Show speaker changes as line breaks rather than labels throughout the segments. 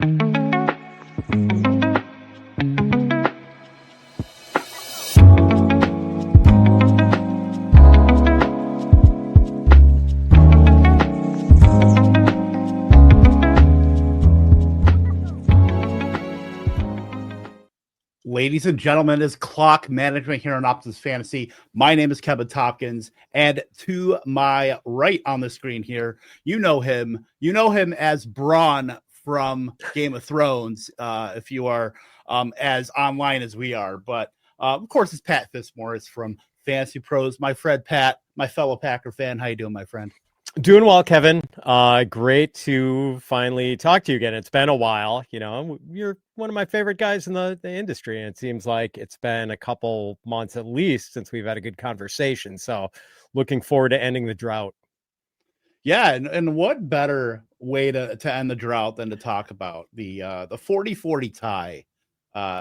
Ladies and gentlemen, it's clock management here on Optimus Fantasy. My name is Kevin Tompkins, and to my right on the screen here, you know him. You know him as Braun from Game of Thrones, if you are as online as we are. But of course, it's Pat Fitzmaurice from Fantasy Pros. My friend Pat, my fellow Packer fan. How you doing, my friend?
Doing well, Kevin. Great to finally talk to you again. It's been a while. You know, you're one of my favorite guys in the industry, and it seems like it's been a couple months at least since we've had a good conversation. So looking forward to ending the drought.
Yeah, and what better way to end the drought than to talk about the 40-40 tie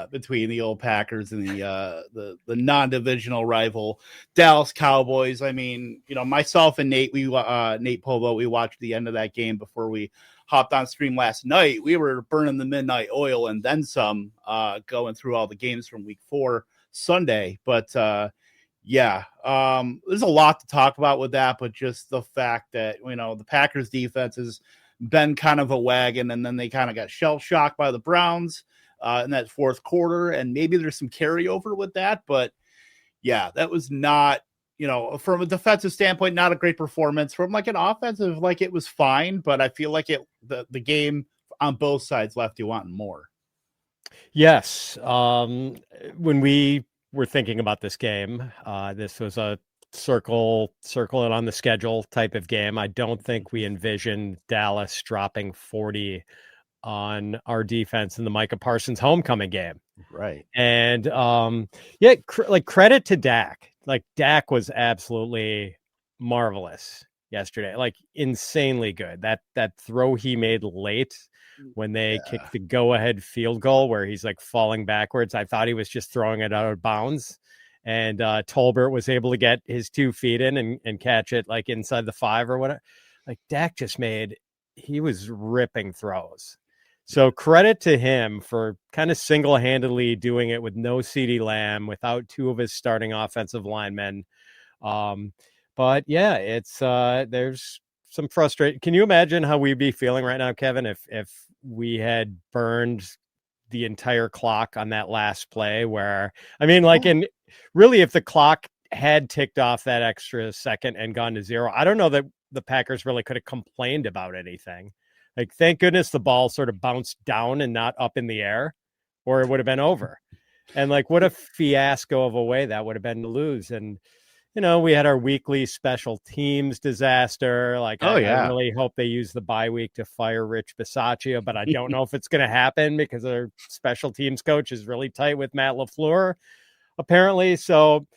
between the old Packers and the non-divisional rival Dallas Cowboys. I mean, you know, myself and Nate Povo, we watched the end of that game before we hopped on stream last night. We were burning the midnight oil and then some, going through all the games from week 4 Sunday. But yeah, there's a lot to talk about with that, but just the fact that, you know, the Packers defense has been kind of a wagon, and then they kind of got shell shocked by the Browns in that fourth quarter, and maybe there's some carryover with that. But yeah, that was not, you know, from a defensive standpoint, not a great performance. From like an offensive, like it was fine, but I feel like the game on both sides left you wanting more.
Yes. When we were thinking about this game, this was a circle it on the schedule type of game. I don't think we envisioned Dallas dropping 40 on our defense in the Micah Parsons homecoming game.
Right.
And yeah, like credit to Dak. Like Dak was absolutely marvelous yesterday. Like insanely good. That throw he made late when they kicked the go-ahead field goal where he's like falling backwards. I thought he was just throwing it out of bounds. And Tolbert was able to get his 2 feet in and catch it like inside the 5 or whatever. Like Dak he was ripping throws. So credit to him for kind of single-handedly doing it with no CeeDee Lamb, without 2 of his starting offensive linemen. But yeah, it's there's some frustration. Can you imagine how we'd be feeling right now, Kevin, if we had burned the entire clock on that last play? Where, I mean, like, and really, if the clock had ticked off that extra second and gone to 0, I don't know that the Packers really could have complained about anything. Like, thank goodness the ball sort of bounced down and not up in the air, or it would have been over. And like, what a fiasco of a way that would have been to lose. And, you know, we had our weekly special teams disaster. Like, I really hope they use the bye week to fire Rich Bisaccia, but I don't know if it's going to happen because our special teams coach is really tight with Matt LaFleur, apparently. So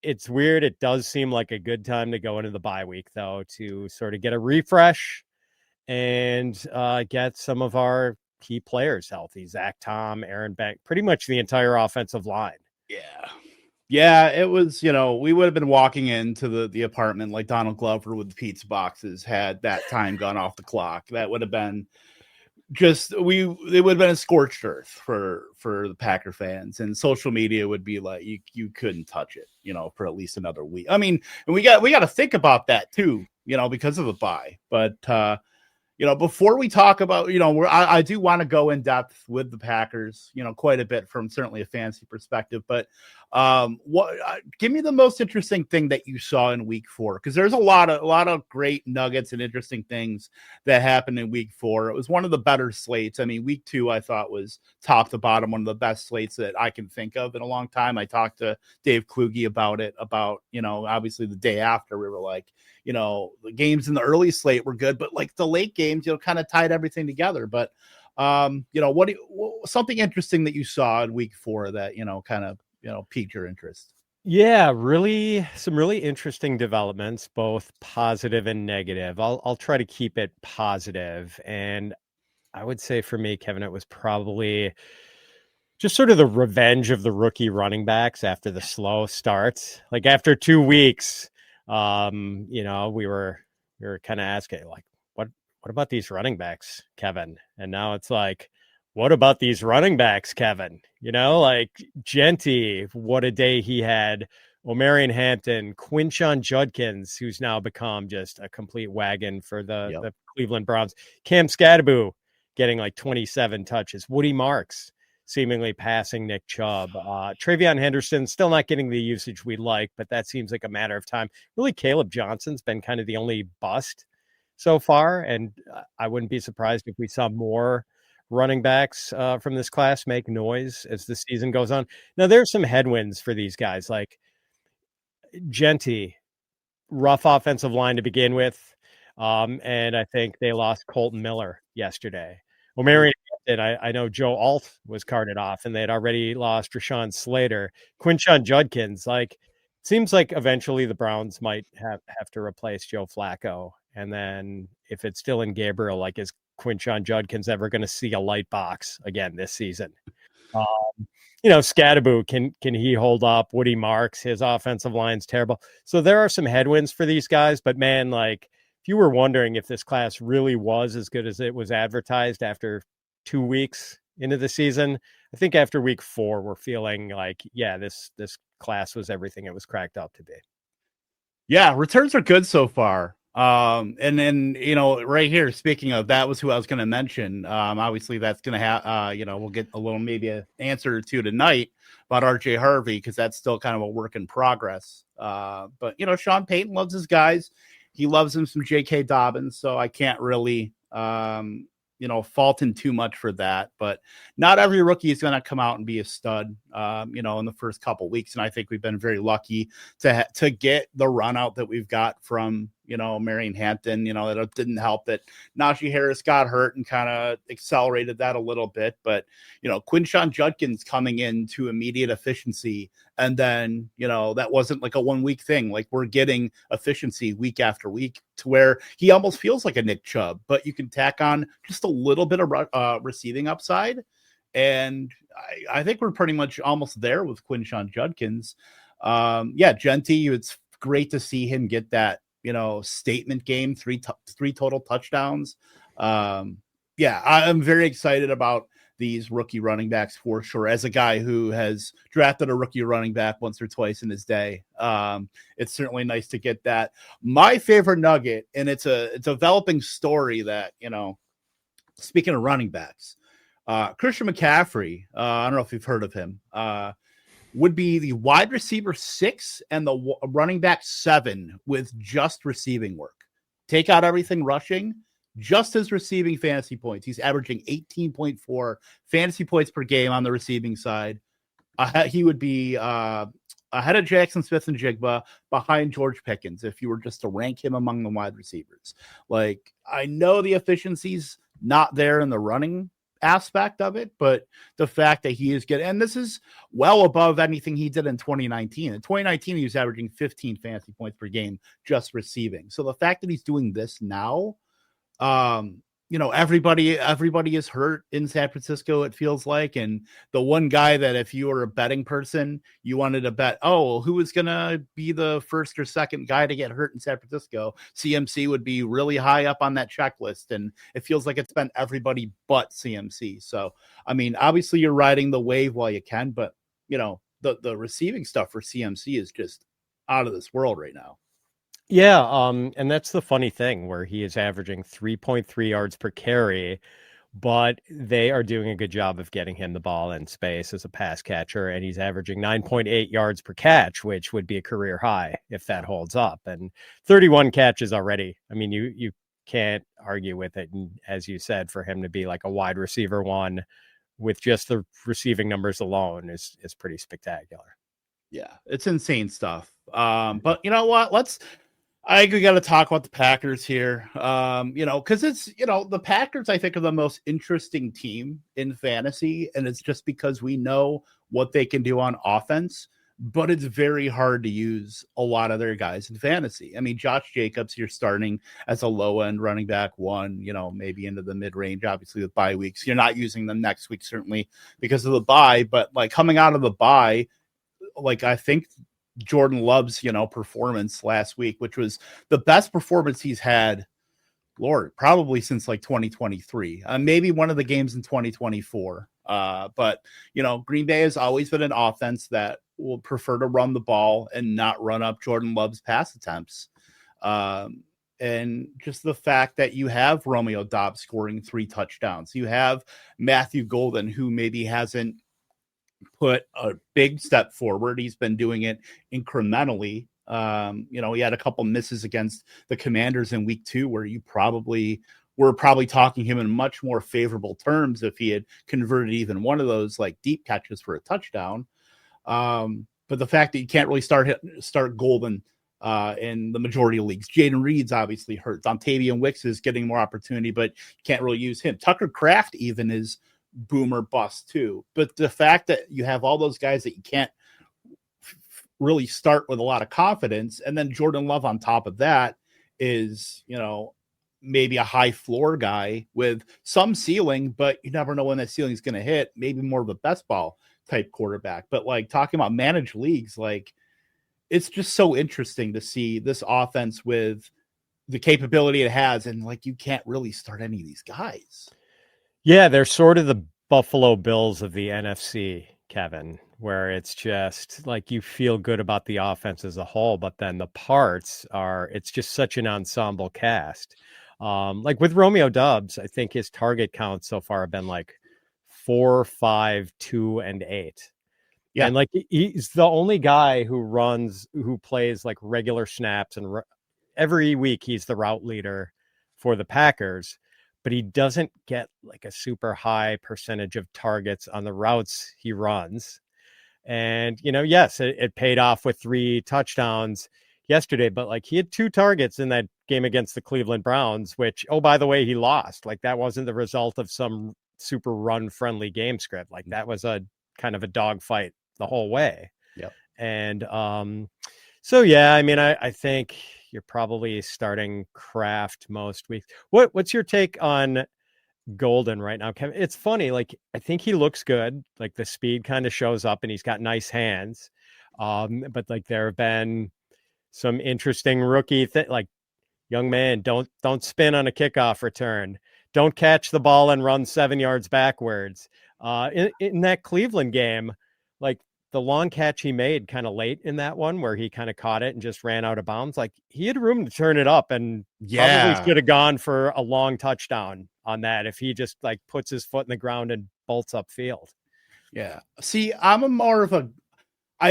it's weird. It does seem like a good time to go into the bye week, though, to sort of get a refresh and get some of our key players healthy. Zach Tom, Aaron Bank, pretty much the entire offensive line.
Yeah, it was, you know, we would have been walking into the apartment like Donald Glover with the pizza boxes had that time gone off the clock. That would have been just, it would have been a scorched earth for the Packer fans, and social media would be like, you couldn't touch it, you know, for at least another week. I mean, and we got to think about that too, you know, because of the bye. But you know, before we talk about, you know, I do want to go in depth with the Packers, you know, quite a bit from certainly a fantasy perspective. But give me the most interesting thing that you saw in week 4, because there's a lot of great nuggets and interesting things that happened in week 4. It was one of the better slates. I mean, week 2 I thought was top to bottom one of the best slates that I can think of in a long time. I talked to Dave Kluge about it, you know, obviously the day after we were like, you know, the games in the early slate were good, but like the late games, you know, kind of tied everything together. But, you know, something interesting that you saw in week 4 that, you know, kind of, you know, piqued your interest?
Yeah, some really interesting developments, both positive and negative. I'll try to keep it positive. And I would say for me, Kevin, it was probably just sort of the revenge of the rookie running backs after the slow starts. Like after 2 weeks, you know, we were kind of asking like, what about these running backs, Kevin? And now it's like, what about these running backs, Kevin? Like Genty, what a day he had. O'Marion Hampton, Quinshon Judkins, who's now become just a complete wagon for the Cleveland Browns. Cam Scadaboo getting like 27 touches. Woody Marks seemingly passing Nick Chubb. Travion Henderson still not getting the usage we like, but that seems like a matter of time. Really, Caleb Johnson's been kind of the only bust so far, and I wouldn't be surprised if we saw more running backs from this class make noise as the season goes on. Now, there's some headwinds for these guys, like Genty, rough offensive line to begin with. And I think they lost Colton Miller yesterday. O'Marion Hampton, I know Joe Alt was carted off, and they had already lost Rashawn Slater. Quinshon Judkins, seems like eventually the Browns might have to replace Joe Flacco. And then if it's still in Gabriel, is Quinshon Judkins ever going to see a light box again this season? Scadaboo, can he hold up? Woody Marks, his offensive line's terrible. So there are some headwinds for these guys, but man, if you were wondering if this class really was as good as it was advertised after 2 weeks into the season, I think after week 4, we're feeling this class was everything it was cracked up to be.
Yeah, returns are good so far. And then, right here, speaking of, that was who I was going to mention. Obviously that's going to have, we'll get a little, maybe an answer or two tonight about RJ Harvey, because that's still kind of a work in progress. But Sean Payton loves his guys. He loves him some J.K. Dobbins, so I can't really, fault him too much for that. But not every rookie is going to come out and be a stud, in the first couple weeks. And I think we've been very lucky to get the run out that we've got from, Marion Hampton. It didn't help that Najee Harris got hurt and kind of accelerated that a little bit. But, Quinshon Judkins coming into immediate efficiency. And then, that wasn't like a 1 week thing. Like, we're getting efficiency week after week to where he almost feels like a Nick Chubb, but you can tack on just a little bit of receiving upside. And I think we're pretty much almost there with Quinshon Judkins. Genty, it's great to see him get that, statement game, three total touchdowns. I'm very excited about these rookie running backs for sure. As a guy who has drafted a rookie running back once or twice in his day, it's certainly nice to get that. My favorite nugget, and it's a developing story that, speaking of running backs, Christian McCaffrey, I don't know if you've heard of him, would be the wide receiver 6 and the running back 7 with just receiving work. Take out everything rushing, just his receiving fantasy points. He's averaging 18.4 fantasy points per game on the receiving side. He would be ahead of Jackson Smith and Jigba, behind George Pickens, if you were just to rank him among the wide receivers. I know the efficiency's not there in the running aspect of it, but the fact that he is getting, and this is well above anything he did in 2019. In 2019, he was averaging 15 fantasy points per game just receiving. So the fact that he's doing this now, everybody is hurt in San Francisco, it feels like. And the one guy that if you were a betting person, you wanted to bet, who was going to be the first or second guy to get hurt in San Francisco, CMC would be really high up on that checklist. And it feels like it's been everybody but CMC. So, obviously you're riding the wave while you can, but the receiving stuff for CMC is just out of this world right now.
Yeah, and that's the funny thing, where he is averaging 3.3 yards per carry, but they are doing a good job of getting him the ball in space as a pass catcher, and he's averaging 9.8 yards per catch, which would be a career high if that holds up, and 31 catches already. You can't argue with it, and as you said, for him to be like a wide receiver 1 with just the receiving numbers alone is pretty spectacular.
Yeah, it's insane stuff. But you know what? I think we got to talk about the Packers here, because it's, the Packers, I think, are the most interesting team in fantasy, and it's just because we know what they can do on offense, but it's very hard to use a lot of their guys in fantasy. Josh Jacobs, you're starting as a low-end running back 1, maybe into the mid-range, obviously with bye weeks. You're not using them next week, certainly because of the bye, but coming out of the bye, I think Jordan Love's, performance last week, which was the best performance he's had Lord, probably since like 2023, maybe one of the games in 2024. But Green Bay has always been an offense that will prefer to run the ball and not run up Jordan Love's pass attempts. And just the fact that you have Romeo Doubs scoring 3 touchdowns, you have Matthew Golden, who maybe hasn't put a big step forward. He's been doing it incrementally. He had a couple misses against the Commanders in week 2 where we're probably talking him in much more favorable terms if he had converted even one of those like deep catches for a touchdown. But the fact that you can't really start Golden in the majority of leagues. Jaden Reed's obviously hurt. Dontavian Wicks is getting more opportunity, but you can't really use him. Tucker Kraft even is boomer bust too. But the fact that you have all those guys that you can't really start with a lot of confidence, and then Jordan Love on top of that is, maybe a high floor guy with some ceiling, but you never know when that ceiling is going to hit. Maybe more of a best ball type quarterback. But like talking about managed leagues, like it's just so interesting to see this offense with the capability it has, and like you can't really start any of these guys.
Yeah, they're sort of the Buffalo Bills of the NFC, Kevin, where it's just like you feel good about the offense as a whole, but then the parts it's just such an ensemble cast. Like with Romeo Doubs, I think his target counts so far have been like 4, 5, 2, and 8. Yeah. And like he's the only guy who plays like regular snaps, and every week he's the route leader for the Packers, but he doesn't get like a super high percentage of targets on the routes he runs. And, yes, it paid off with 3 touchdowns yesterday, but like he had 2 targets in that game against the Cleveland Browns, which, oh, by the way, he lost. Like that wasn't the result of some super run friendly game script. Like that was a kind of a dogfight the whole way.
Yep.
And so, yeah, I mean, I think you're probably starting Kraft most weeks. What's your take on Golden right now, Kevin? It's funny. Like, I think he looks good. Like the speed kind of shows up and he's got nice hands. But like there have been some interesting rookie like, young man, don't spin on a kickoff return. Don't catch the ball and run 7 yards backwards. In that Cleveland game, like the long catch he made kind of late in that one where he kind of caught it and just ran out of bounds. Like he had room to turn it up and probably should have gone for a long touchdown on that if he just like puts his foot in the ground and bolts up field.
Yeah. See, I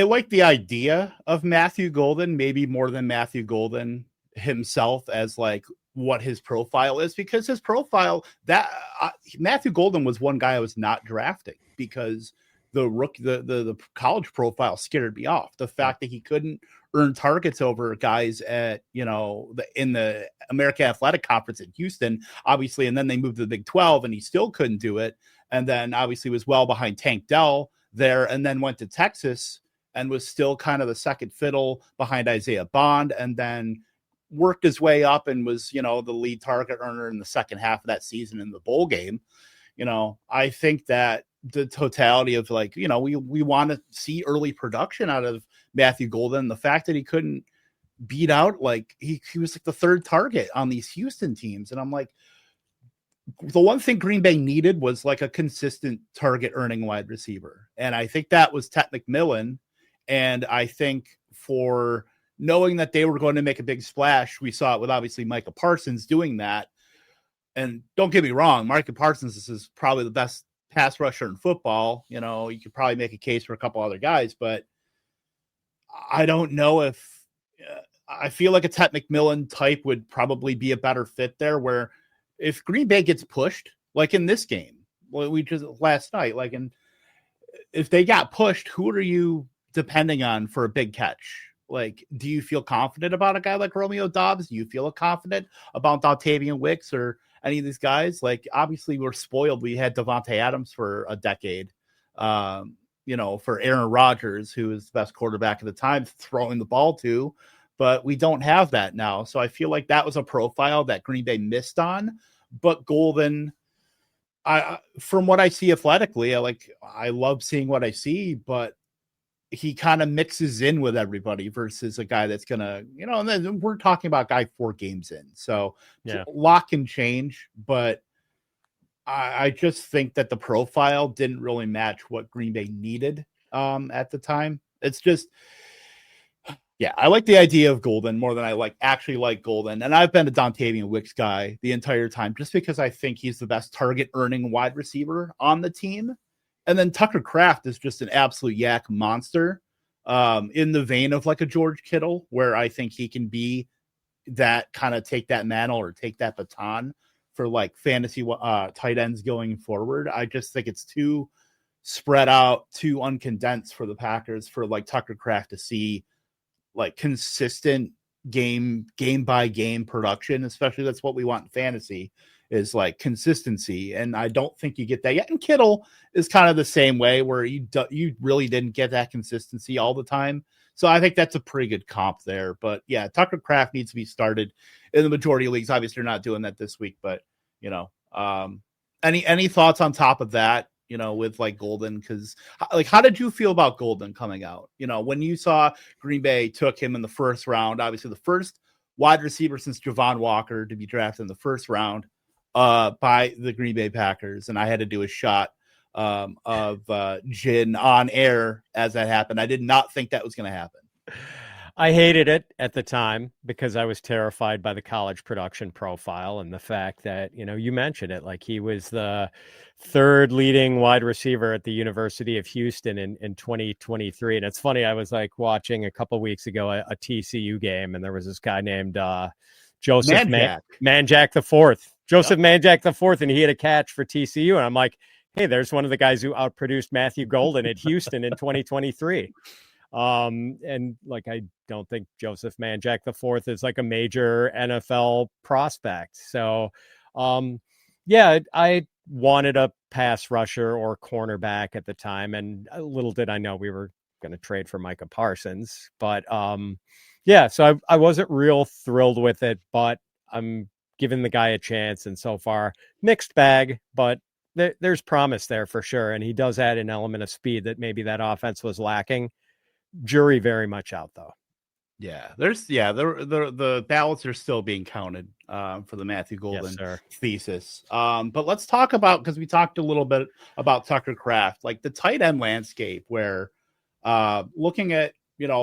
like the idea of Matthew Golden, maybe more than Matthew Golden himself as like what his profile is, because his profile that Matthew Golden was one guy I was not drafting because the college profile scared me off. The fact that he couldn't earn targets over guys at, in the American Athletic Conference in Houston, obviously, and then they moved to the Big 12 and he still couldn't do it. And then obviously was well behind Tank Dell there, and then went to Texas and was still kind of the second fiddle behind Isaiah Bond, and then worked his way up and was, the lead target earner in the second half of that season in the bowl game. I think that the totality of like, we want to see early production out of Matthew Golden. The fact that he couldn't beat out, like he was like the 3rd target on these Houston teams. And I'm like, the one thing Green Bay needed was like a consistent target earning wide receiver. And I think that was Ted McMillan. And I think for knowing that they were going to make a big splash, we saw it with obviously Micah Parsons doing that. And don't get me wrong, Micah Parsons is probably the best pass rusher in football. You could probably make a case for a couple other guys, but I don't know if I feel like a Ted McMillan type would probably be a better fit there, where if Green Bay gets pushed, like in this game, we just last night, like if they got pushed, who are you depending on for a big catch? Like, do you feel confident about a guy like Romeo Doubs? Do you feel confident about Dontavian Wicks or any of these guys? Like, obviously, we're spoiled. We had Devontae Adams for a decade, for Aaron Rodgers, who is the best quarterback at the time, throwing the ball to. But we don't have that now. So I feel like that was a profile that Green Bay missed on. But Golden, from what I see athletically, I love seeing what I see, but he kind of mixes in with everybody versus a guy that's gonna, and then we're talking about guy 4 games in. So
Yeah.
a lot can change, but I just think that the profile didn't really match what Green Bay needed at the time. It's just, yeah, I like the idea of Golden more than I actually like Golden. And I've been a Dontavian Wicks guy the entire time just because I think he's the best target earning wide receiver on the team. And then Tucker Kraft is just an absolute yak monster in the vein of like a George Kittle, where I think he can be that kind of take that mantle or take that baton for like fantasy tight ends going forward. I just think it's too spread out, too uncondensed for the Packers for like Tucker Kraft to see like consistent game by game production, especially that's what we want in fantasy is like consistency. And I don't think you get that yet. And Kittle is kind of the same way where you really didn't get that consistency all the time. So I think that's a pretty good comp there. But yeah, Tucker Kraft needs to be started in the majority of leagues. Obviously, you're not doing that this week, but any thoughts on top of that? With like Golden, because like, how did you feel about Golden coming out? When you saw Green Bay took him in the first round, obviously the first wide receiver since Javon Walker to be drafted in the first round by the Green Bay Packers, and I had to do a shot of gin on air as that happened. I did not think that was going to happen.
I hated it at the time because I was terrified by the college production profile and the fact that, you mentioned it, like he was the third leading wide receiver at the University of Houston in 2023. And it's funny, I was like watching a couple weeks ago a TCU game, and there was this guy named Joseph Manjack the Fourth. Joseph Manjack the Fourth, and he had a catch for TCU. And I'm like, hey, there's one of the guys who outproduced Matthew Golden at Houston in 2023. And like, I don't think Joseph Manjack the Fourth is like a major NFL prospect. So, yeah, I wanted a pass rusher or cornerback at the time. And little did I know we were going to trade for Micah Parsons, but, yeah, so I wasn't real thrilled with it, but I'm giving the guy a chance. And so far mixed bag, but there's promise there for sure. And he does add an element of speed that maybe that offense was lacking. Jury very much out though.
Yeah, the ballots are still being counted for the Matthew Golden thesis. But let's talk about, because we talked a little bit about Tucker Kraft, like the tight end landscape, where looking at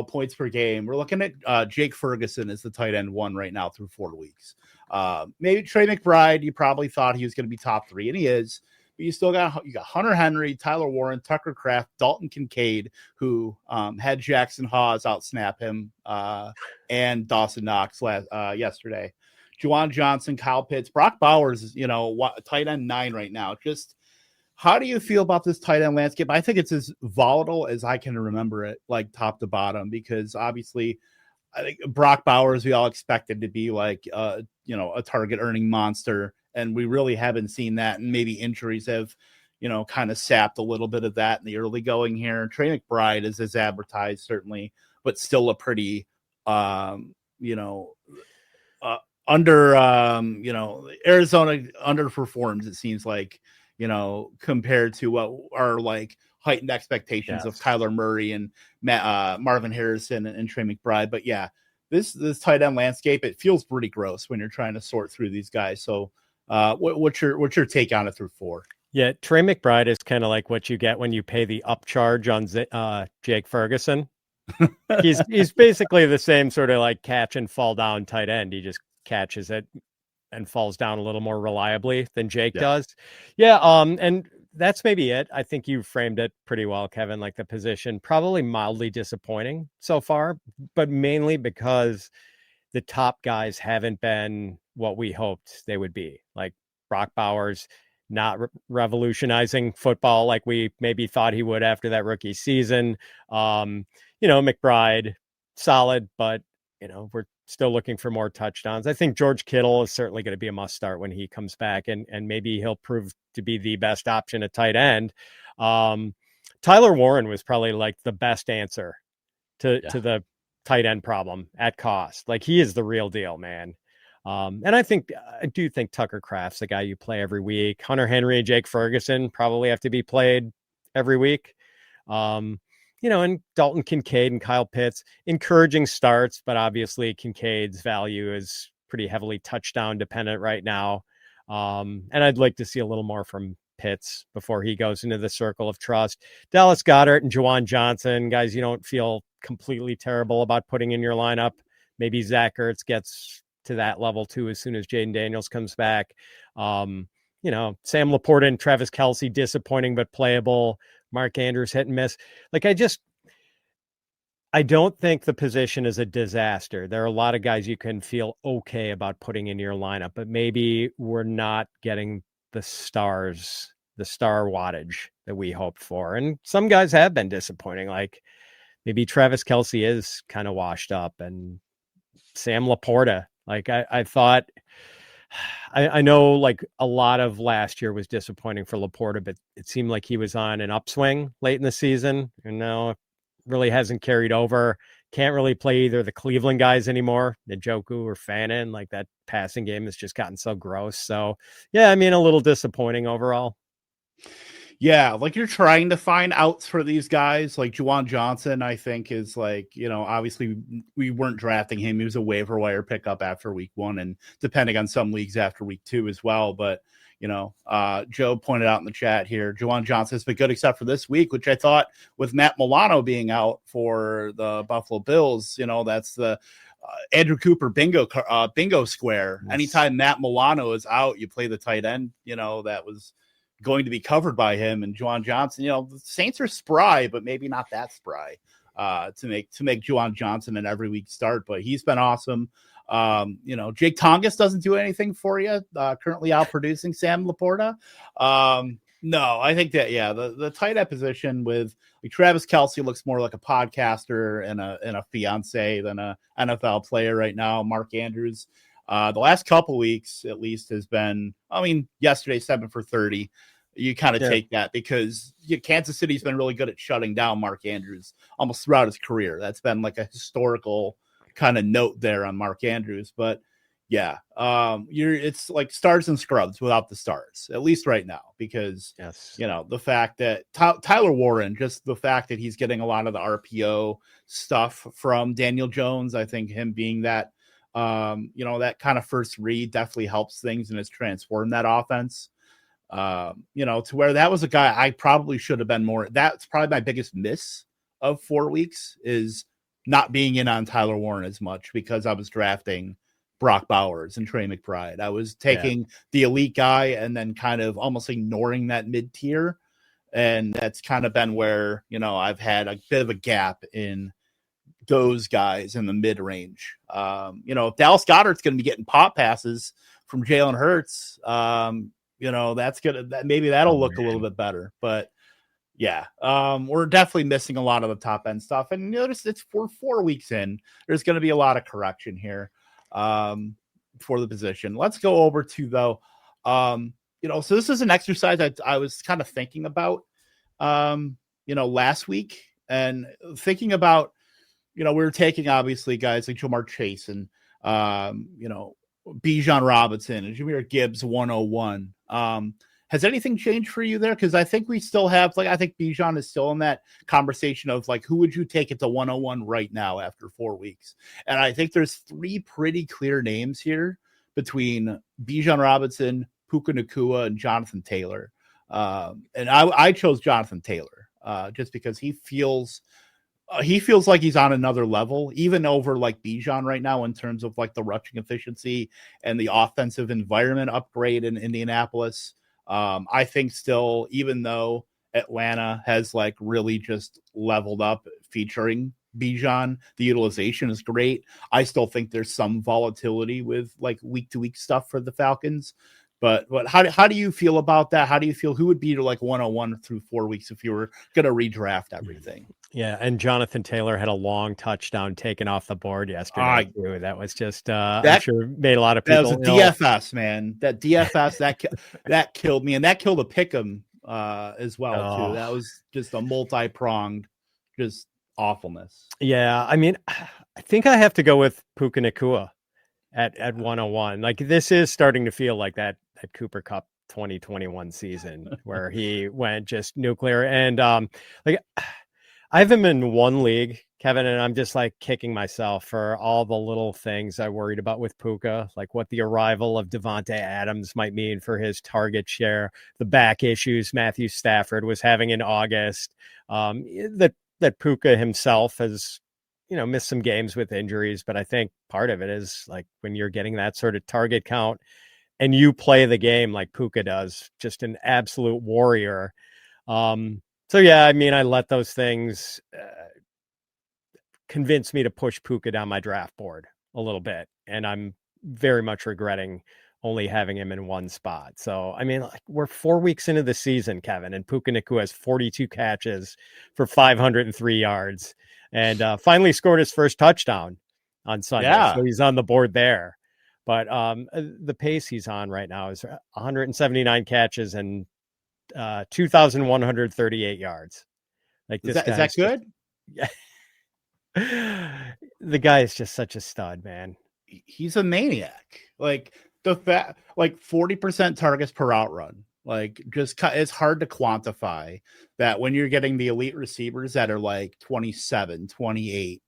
points per game, we're looking at Jake Ferguson is the tight end 1 right now through 4 weeks. Maybe Trey McBride, you probably thought he was going to be top 3, and he is. But you got Hunter Henry, Tyler Warren, Tucker Kraft, Dalton Kincaid, who had Jackson Hawes outsnap him, and Dawson Knox yesterday. Juwan Johnson, Kyle Pitts, Brock Bowers is tight end 9 right now. Just how do you feel about this tight end landscape? I think it's as volatile as I can remember it, like top to bottom, because obviously I think Brock Bowers, we all expected to be like a target earning monster. And we really haven't seen that. And maybe injuries have, kind of sapped a little bit of that in the early going here. Trey McBride is as advertised, certainly, but still a pretty, Arizona underperforms, it seems like, compared to what are like heightened expectations of Kyler Murray and Marvin Harrison and Trey McBride. But yeah, this tight end landscape, it feels pretty gross when you're trying to sort through these guys. So what's your take on it through 4?
Yeah, Trey McBride is kind of like what you get when you pay the upcharge on Jake Ferguson. He's basically the same sort of like catch and fall down tight end. He just catches it and falls down a little more reliably than Jake does. Yeah, and that's maybe it. I think you framed it pretty well, Kevin. Like the position, probably mildly disappointing so far, but mainly because the top guys haven't been what we hoped they would be. Like Brock Bowers, not revolutionizing football like we maybe thought he would after that rookie season. McBride, solid, but we're still looking for more touchdowns. I think George Kittle is certainly going to be a must start when he comes back, and maybe he'll prove to be the best option at tight end. Tyler Warren was probably like the best answer to the tight end problem at cost. Like he is the real deal, man. And I do think Tucker Kraft's the guy you play every week. Hunter Henry and Jake Ferguson probably have to be played every week. and Dalton Kincaid and Kyle Pitts, encouraging starts, but obviously Kincaid's value is pretty heavily touchdown dependent right now. And I'd like to see a little more from Pitts before he goes into the circle of trust. Dallas Goedert and Juwan Johnson, guys, you don't feel completely terrible about putting in your lineup. Maybe Zach Ertz gets to that level too as soon as Jaden Daniels comes back. Sam Laporta and Travis Kelce, disappointing but playable. Mark Andrews, hit and miss. I don't think the position is a disaster. There are a lot of guys you can feel okay about putting in your lineup, but maybe we're not getting the star wattage that we hoped for. And some guys have been disappointing. Like maybe Travis Kelce is kind of washed up, and Sam Laporta. Like I thought, I know like a lot of last year was disappointing for Laporta, but it seemed like he was on an upswing late in the season, and now it really hasn't carried over. Can't really play either the Cleveland guys anymore, Njoku or Fannin. Like that passing game has just gotten so gross. So yeah, I mean, a little disappointing overall.
Yeah, like you're trying to find outs for these guys. Like Juwan Johnson, I think is like, obviously we weren't drafting him. He was a waiver wire pickup after week 1 and depending on some leagues after week 2 as well. But, Joe pointed out in the chat here, Juwan Johnson has been good except for this week, which I thought with Matt Milano being out for the Buffalo Bills, that's the Andrew Cooper bingo square. Yes. Anytime Matt Milano is out, you play the tight end, that was going to be covered by him. And Juwan Johnson, the Saints are spry, but maybe not that spry to make Juwan Johnson an every week start, but he's been awesome. Jake Tongas doesn't do anything for you, currently out producing Sam Laporta. No, I think that, the tight end position with like Travis Kelce looks more like a podcaster and a fiance than a NFL player right now. Mark Andrews, the last couple weeks at least has been, yesterday 7 for 30. You kind of take that because Kansas City's been really good at shutting down Mark Andrews almost throughout his career. That's been like a historical kind of note there on Mark Andrews. But it's like stars and scrubs without the stars, at least right now, because the fact that Tyler Warren, just the fact that he's getting a lot of the RPO stuff from Daniel Jones, I think him being that that kind of first read definitely helps things and has transformed that offense. To where that was a guy I probably should have been more. That's probably my biggest miss of 4 weeks is not being in on Tyler Warren as much because I was drafting Brock Bowers and Trey McBride. I was taking the elite guy and then kind of almost ignoring that mid tier. And that's kind of been where, I've had a bit of a gap in those guys in the mid range. If Dallas Goedert's going to be getting pop passes from Jalen Hurts, that's good. Maybe that'll look a little bit better, but we're definitely missing a lot of the top end stuff. And notice it's for 4 weeks in, there's going to be a lot of correction here for the position. Let's go over to though. So this is an exercise I was kind of thinking about, last week and thinking about, we were taking obviously guys like Jamar Chase and, Bijan Robinson and Jahmyr Gibbs 101. Has anything changed for you there? Because I think we still have, I think Bijan is still in that conversation of who would you take it to 101 right now after 4 weeks? And I think there's 3 pretty clear names here between Bijan Robinson, Puka Nacua, and Jonathan Taylor. And I chose Jonathan Taylor just because he feels like he's on another level, even over Bijan right now in terms of the rushing efficiency and the offensive environment upgrade in Indianapolis. I think still, even though Atlanta has really just leveled up featuring Bijan, the utilization is great. I still think there's some volatility with week to week stuff for the Falcons. But how do you feel about that? How do you feel? Who would be to 101 through 4 weeks if you were going to redraft everything?
Yeah, and Jonathan Taylor had a long touchdown taken off the board yesterday. Too. That was just I'm sure made a lot of people.
That was a DFS, man. That DFS that killed me, and that killed a pick'em as well too. That was just a multi-pronged, just awfulness.
Yeah, I think I have to go with Puka Nacua at 101. This is starting to feel like that Cooper Cup 2021 season where he went just nuclear. And I have him in one league, Kevin, and I'm just like kicking myself for all the little things I worried about with Puka, like what the arrival of Devontae Adams might mean for his target share, the back issues Matthew Stafford was having in August, that Puka himself has, missed some games with injuries, but I think part of it is like when you're getting that sort of target count and you play the game like Puka does, just an absolute warrior. So yeah, I mean, I let those things convince me to push Puka down my draft board a little bit, and I'm very much regretting only having him in one spot. So I mean, like, we're 4 weeks into the season, Kevin, and Puka Nacua has 42 catches for 503 yards, and finally scored his first touchdown on Sunday.
Yeah.
So he's on the board there. But the pace he's on right now is 179 catches and 2,138 yards. Like,
Is
this
that good?
Yeah. The guy is just such a stud, man.
He's a maniac. Like the fact, like 40% targets per out run. Like, it's hard to quantify that when you're getting the elite receivers that are like 27, 28,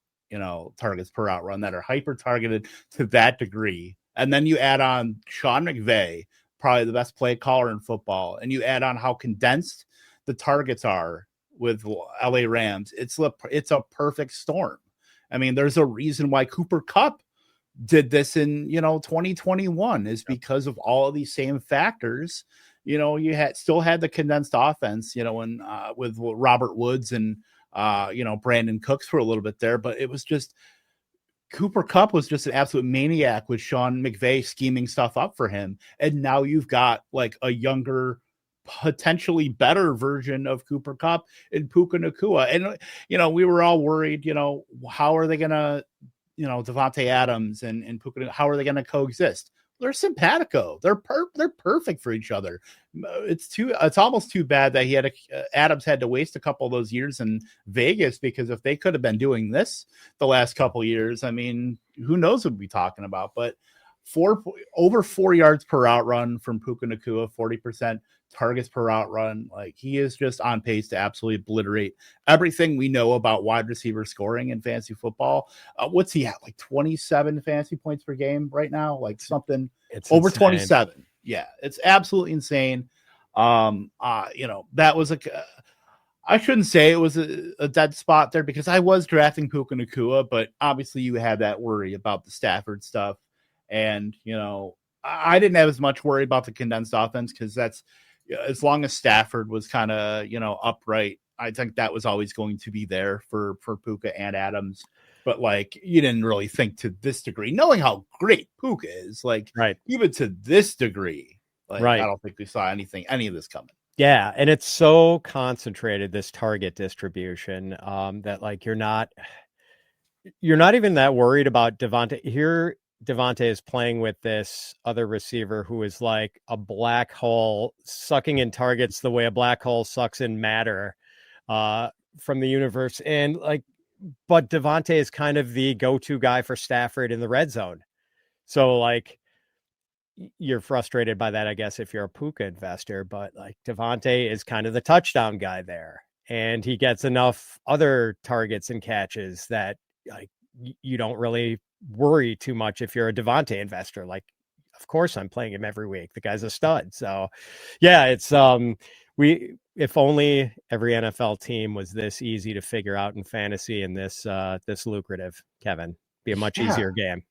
targets per out run that are hyper targeted to that degree. And then you add on Sean McVay, probably the best play caller in football, and you add on how condensed the targets are with LA Rams. It's a perfect storm. I mean, there's a reason why Cooper Kupp did this in 2021 is because of all of these same factors. You still had the condensed offense, and with Robert Woods and Brandon Cooks for a little bit there, but it was just Cooper Kupp was just an absolute maniac with Sean McVay scheming stuff up for him. And now you've got like a younger, potentially better version of Cooper Kupp in Puka Nacua. And, we were all worried, how are they going to, Devontae Adams and Puka, how are they going to coexist? They're simpatico. They're perfect for each other. It's almost too bad that Adams had to waste a couple of those years in Vegas, because if they could have been doing this the last couple of years, I mean, who knows what we'd be talking about. But over 4 yards per out run from Puka Nacua, 40% targets per out run. Like, he is just on pace to absolutely obliterate everything we know about wide receiver scoring in fantasy football. What's he at? Like 27 fantasy points per game right now? Like something
It's
over
insane.
27. Yeah, it's absolutely insane. That was I shouldn't say it was a dead spot there, because I was drafting Puka Nacua, but obviously you had that worry about the Stafford stuff. And, I didn't have as much worry about the condensed offense, because that's, as long as Stafford was kind of, upright, I think that was always going to be there for Puka and Adams. But like, you didn't really think to this degree, knowing how great Puka is, like,
Right.
even to this degree, like,
Right.
I don't think we saw any of this coming.
Yeah, and it's so concentrated, this target distribution, that like you're not even that worried about Devontae. Here, Devontae is playing with this other receiver who is like a black hole, sucking in targets the way a black hole sucks in matter from the universe. And like, but Devontae is kind of the go-to guy for Stafford in the red zone. So like, you're frustrated by that, I guess, if you're a Puka investor, but like Devontae is kind of the touchdown guy there, and he gets enough other targets and catches that like you don't really worry too much if you're a Devontae investor. Like, of course I'm playing him every week. The guy's a stud. So yeah, it's if only every NFL team was this easy to figure out in fantasy and this lucrative, Kevin, be a much easier game.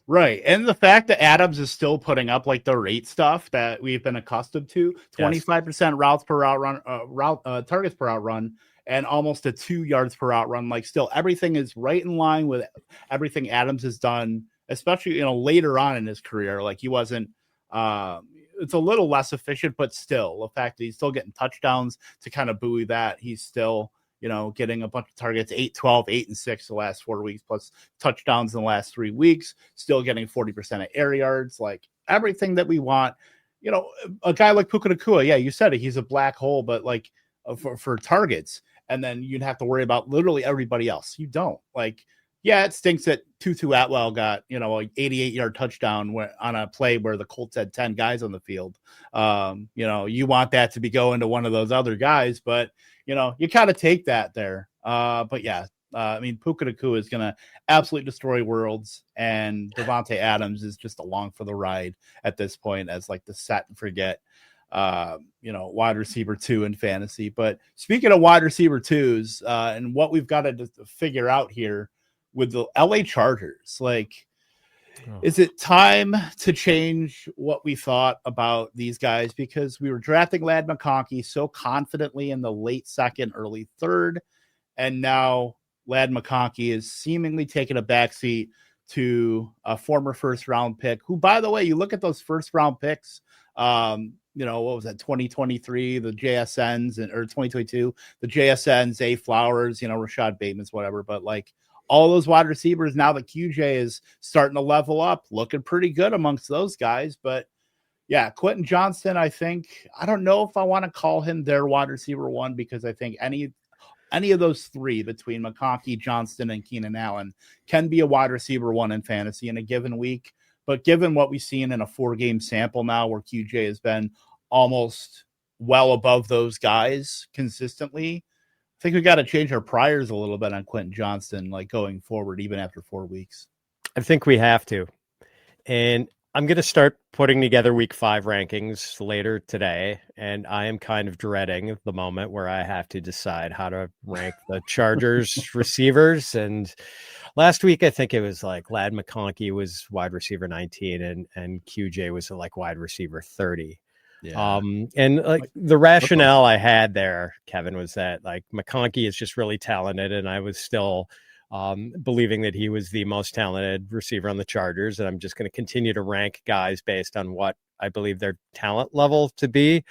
Right. And the fact that Adams is still putting up like the rate stuff that we've been accustomed to, 25% routes per out run, targets per out run, and almost a 2 yards per out run. Like, still everything is right in line with everything Adams has done, especially, later on in his career. Like, he wasn't, it's a little less efficient, but still the fact that he's still getting touchdowns to kind of buoy that, he's still, getting a bunch of targets, 8, 12, 8, and 6 the last 4 weeks, plus touchdowns in the last 3 weeks, still getting 40% of air yards, like everything that we want. A guy like Puka Nacua, yeah, you said it, he's a black hole, but like for targets, and then you'd have to worry about literally everybody else. You don't. Like, yeah, it stinks that Tutu Atwell got, an 88-yard touchdown on a play where the Colts had 10 guys on the field. You want that to be going to one of those other guys, but you kind of take that there. But yeah, I mean, Puka Nakua is going to absolutely destroy worlds, and Devontae Adams is just along for the ride at this point as like the set and forget, wide receiver 2 in fantasy. But speaking of wide receiver 2s, and what we've got to figure out here with the LA Chargers, like, is it time to change what we thought about these guys? Because we were drafting Ladd McConkey so confidently in the late second, early third, and now Ladd McConkey is seemingly taking a backseat to a former first round pick, who, by the way, you look at those first round picks, what was that, 2023, the JSNs, or 2022, the JSNs, Zay Flowers, Rashad Bateman's, whatever. But like all those wide receivers, now that QJ is starting to level up, looking pretty good amongst those guys. But yeah, Quentin Johnston, I don't know if I want to call him their wide receiver 1, because I think any of those 3 between McConkey, Johnston, and Keenan Allen can be a wide receiver 1 in fantasy in a given week. But given what we've seen in a 4-game sample now, where QJ has been almost well above those guys consistently, I think we got to change our priors a little bit on Quentin Johnston, like going forward, even after 4 weeks.
I think we have to. And I'm going to start putting together week 5 rankings later today. And I am kind of dreading the moment where I have to decide how to rank the Chargers receivers. And last week, I think it was like Ladd McConkey was wide receiver 19 and QJ was like wide receiver 30.
Yeah.
And like the rationale I had there, Kevin, was that like McConkey is just really talented, and I was still believing that he was the most talented receiver on the Chargers, and I'm just going to continue to rank guys based on what I believe their talent level to be.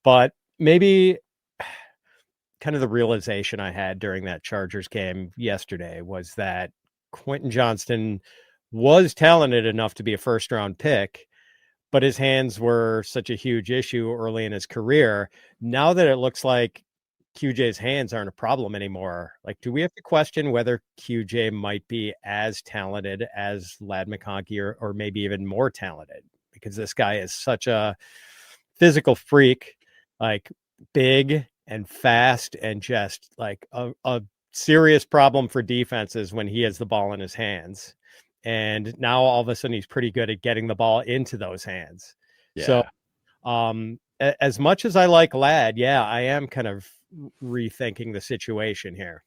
But maybe kind of the realization I had during that Chargers game yesterday was that Quentin Johnston was talented enough to be a first round pick, but his hands were such a huge issue early in his career. Now that it looks like QJ's hands aren't a problem anymore, like, do we have to question whether QJ might be as talented as Ladd McConkey, or maybe even more talented? Because this guy is such a physical freak, like big and fast, and just like a serious problem for defenses when he has the ball in his hands. And now all of a sudden he's pretty good at getting the ball into those hands. Yeah. So as much as I like Ladd, I am kind of rethinking the situation here.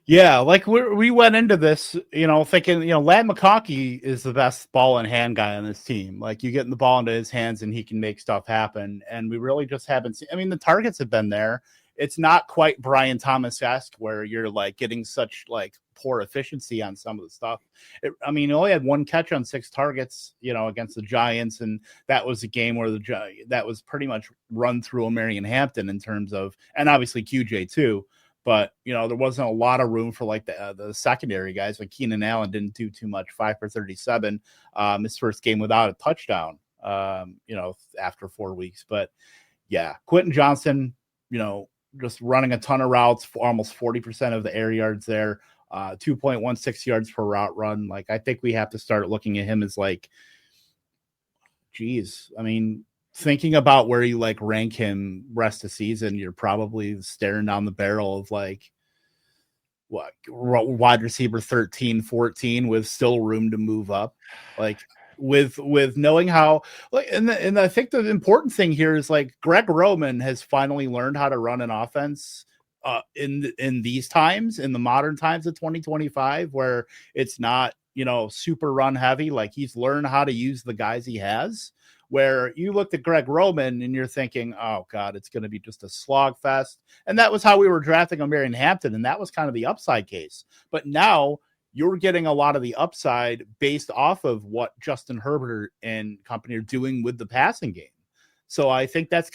Yeah, like we went into this, thinking, Ladd McConkey is the best ball in hand guy on this team. Like, you get the ball into his hands and he can make stuff happen. And we really just haven't seen. I mean, the targets have been there. It's not quite Brian Thomas-esque where you're like getting such like poor efficiency on some of the stuff. He only had 1 catch on 6 targets, against the Giants. And that was a game where that was pretty much run through Marion Hampton in terms of, and obviously QJ too. But, there wasn't a lot of room for like the secondary guys. Like Keenan Allen didn't do too much, 5 for 37, his first game without a touchdown, after 4 weeks. But yeah, Quentin Johnston, just running a ton of routes, for almost 40% of the air yards there, 2.16 yards per route run. Like, I think we have to start looking at him as like, geez, thinking about where you like rank him rest of season, you're probably staring down the barrel of like what, wide receiver 13, 14 with still room to move up. Like, with knowing how, like, and I think the important thing here is like Greg Roman has finally learned how to run an offense in these times, in the modern times of 2025, where it's not, super run heavy. Like, he's learned how to use the guys he has, where you looked at Greg Roman and you're thinking, oh God, it's going to be just a slog fest. And that was how we were drafting Marion Hampton. And that was kind of the upside case. But now you're getting a lot of the upside based off of what Justin Herbert and company are doing with the passing game. So I think that's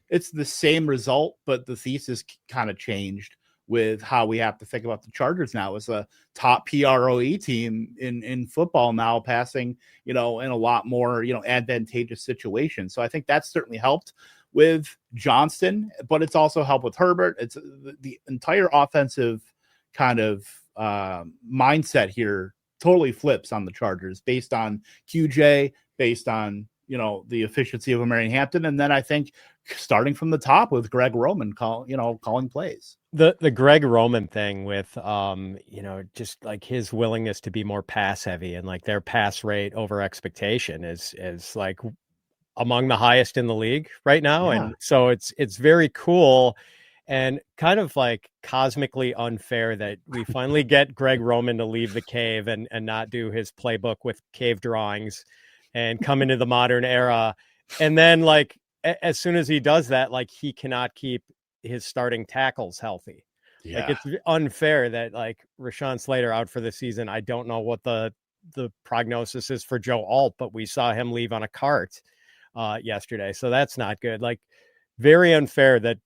it's the same result, but the thesis kind of changed with how we have to think about the Chargers now as a top PROE team in football now, passing, in a lot more, advantageous situations. So I think that's certainly helped with Johnston, but it's also helped with Herbert. It's the entire offensive kind of mindset here totally flips on the Chargers based on QJ, based on, the efficiency of Marion Hampton. And then I think starting from the top with Greg Roman calling plays.
The Greg Roman thing with just like his willingness to be more pass heavy, and like their pass rate over expectation is like among the highest in the league right now.
Yeah.
And so it's very cool and kind of like cosmically unfair that we finally get Greg Roman to leave the cave and not do his playbook with cave drawings and come into the modern era. And then like as soon as he does that, like he cannot keep his starting tackles healthy.
Yeah.
Like it's unfair that like Rashawn Slater out for the season. I don't know what the prognosis is for Joe Alt, but we saw him leave on a cart yesterday. So that's not good. Like very unfair that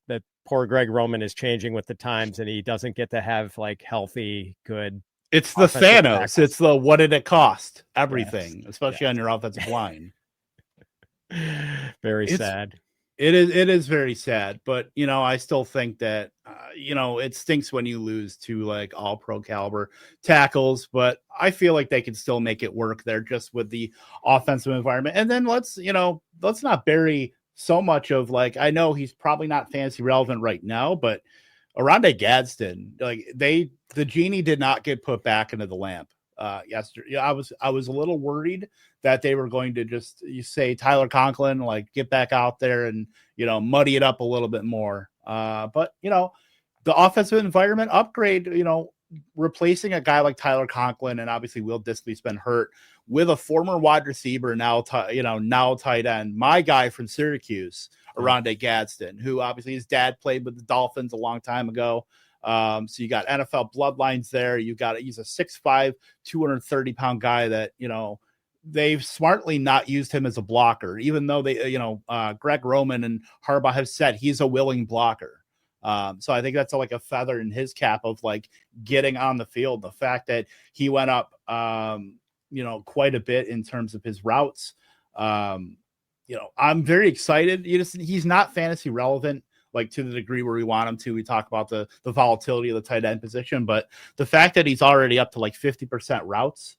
poor Greg Roman is changing with the times and he doesn't get to have like healthy, good.
It's the Thanos.
Tackles.
It's the what did it cost? Everything, yes. Especially on your offensive line.
Very sad.
It is very sad, but I still think that it stinks when you lose to like all pro caliber tackles, but I feel like they can still make it work there just with the offensive environment. And then let's not bury so much of like, I know he's probably not fantasy relevant right now, but Oronde Gadsden, like the genie did not get put back into the lamp yesterday. I was a little worried that they were going to just say Tyler Conklin, like get back out there and muddy it up a little bit more. But the offensive environment upgrade, replacing a guy like Tyler Conklin and obviously Will Dissly's been hurt with a former wide receiver now tight end, my guy from Syracuse, Oronde Gadsden, who obviously his dad played with the Dolphins a long time ago. So you got NFL bloodlines there. He's a 6'5", 230-pound guy that, they've smartly not used him as a blocker, even though they, Greg Roman and Harbaugh have said he's a willing blocker. So I think that's like a feather in his cap of like getting on the field. The fact that he went up, quite a bit in terms of his routes. I'm very excited. He's not fantasy relevant, like to the degree where we want him to. We talk about the volatility of the tight end position, but the fact that he's already up to like 50% routes,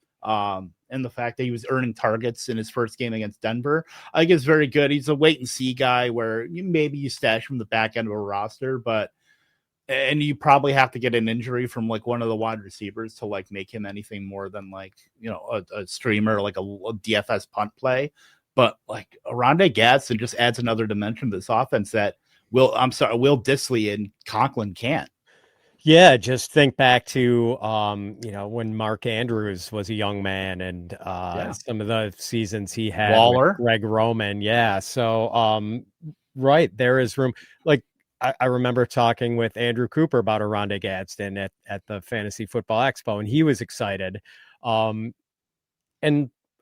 and the fact that he was earning targets in his first game against Denver, I think is very good. He's a wait and see guy where maybe you stash from the back end of a roster, and you probably have to get an injury from like one of the wide receivers to like make him anything more than like, a streamer, like a DFS punt play. But like Oronde Gadsden just adds another dimension to this offense that Will Dissly and Conklin can't.
Yeah, just think back to when Mark Andrews was a young man and some of the seasons he had
Waller,
with Greg Roman. Yeah. So right, there is room. Like I remember talking with Andrew Cooper about Oronde Gadsden at the Fantasy Football Expo, and he was excited. And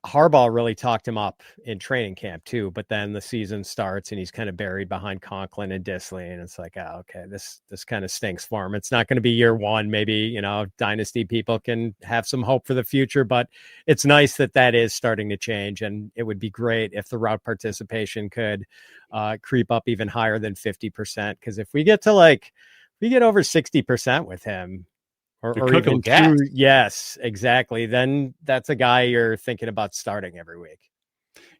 Harbaugh really talked him up in training camp too, but then the season starts and he's kind of buried behind Conklin and Dissly, and it's like, okay, this kind of stinks for him. It's not going to be year one. Maybe dynasty people can have some hope for the future, but it's nice that is starting to change, and it would be great if the route participation could creep up even higher than 50%. Because if we get over 60% with him. Or even two, yes, exactly. Then that's a guy you're thinking about starting every week.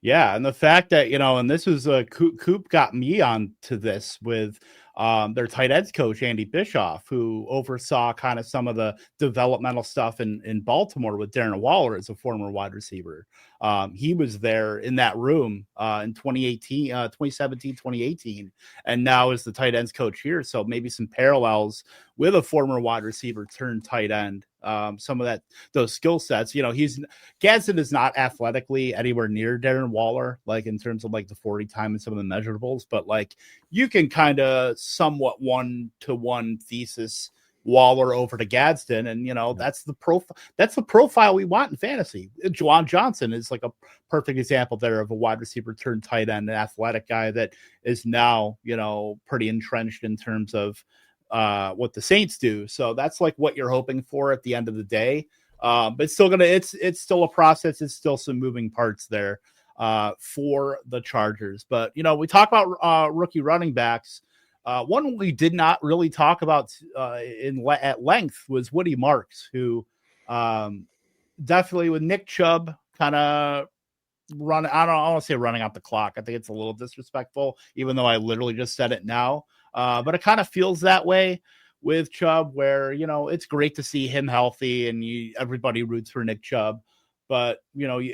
Yeah, and the fact that and this was Coop got me on to this with their tight ends coach Andy Bischoff, who oversaw kind of some of the developmental stuff in Baltimore with Darren Waller as a former wide receiver. He was there in that room in 2017, 2018, and now is the tight ends coach here. So maybe some parallels with a former wide receiver turned tight end. Some of those skill sets, Gadsden is not athletically anywhere near Darren Waller, like in terms of like the 40 time and some of the measurables, but like you can kind of somewhat 1-to-1 thesis Waller over to Gadsden. And, that's the profile we want in fantasy. Juwan Johnson is like a perfect example there of a wide receiver turned tight end, an athletic guy that is now, pretty entrenched in terms of what the Saints do. So that's like what you're hoping for at the end of the day. But it's still a process. It's still some moving parts there for the Chargers. But, we talk about rookie running backs. One we did not really talk about at length was Woody Marks, who definitely with Nick Chubb kind of run. I don't want to say running out the clock. I think it's a little disrespectful, even though I literally just said it now. But it kind of feels that way with Chubb, where it's great to see him healthy, and everybody roots for Nick Chubb. But